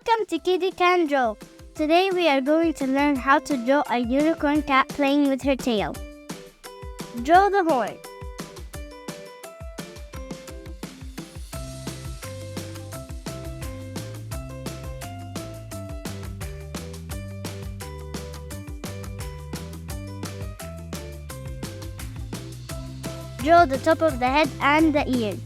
Welcome to Kitty Can Draw. Today we are going to learn how to draw a unicorn cat playing with her tail. Draw the horn. Draw the top of the head and the ears.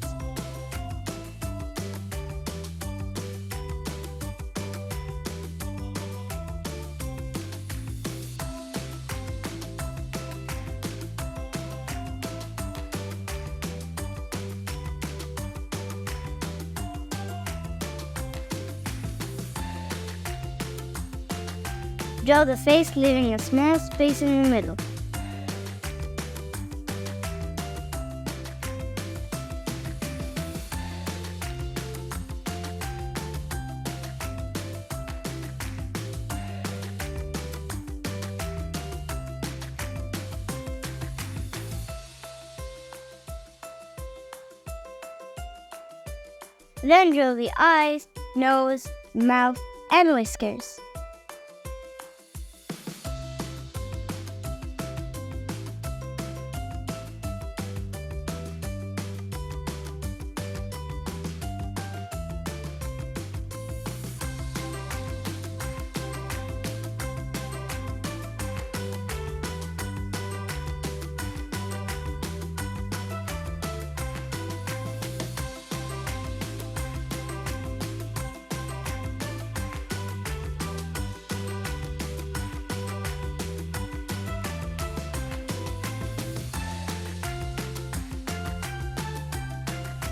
Draw the face, leaving a small space in the middle. Then draw the eyes, nose, mouth, and whiskers.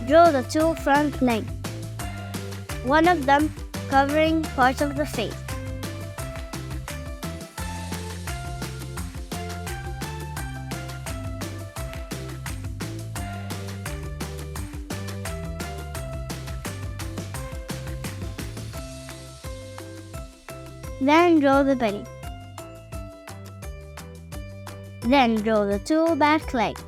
Draw the two front legs, one of them covering part of the face. Then draw the belly. Then draw the two back legs.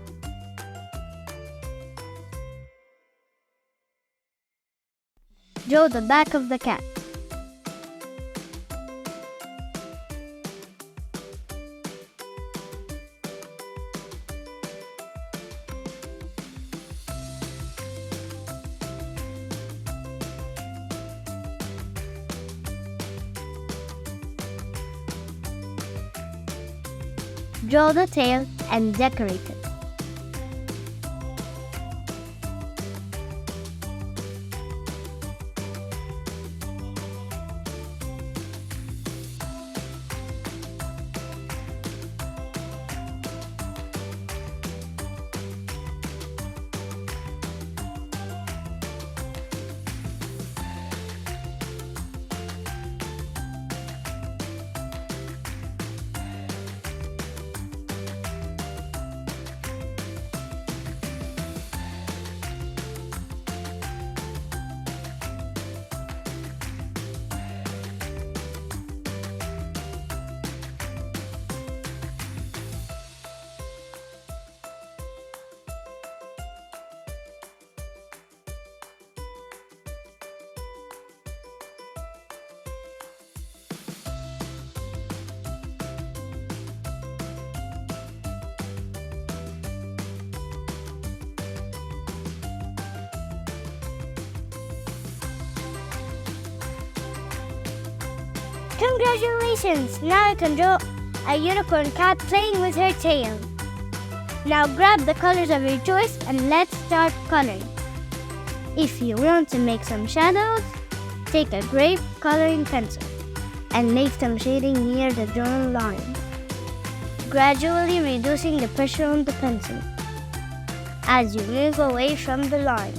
Draw the back of the cat. Draw the tail and decorate it. Congratulations! Now you can draw a unicorn cat playing with her tail. Now grab the colors of your choice and let's start coloring. If you want to make some shadows, take a grape coloring pencil and make some shading near the drawn line, gradually reducing the pressure on the pencil as you move away from the line.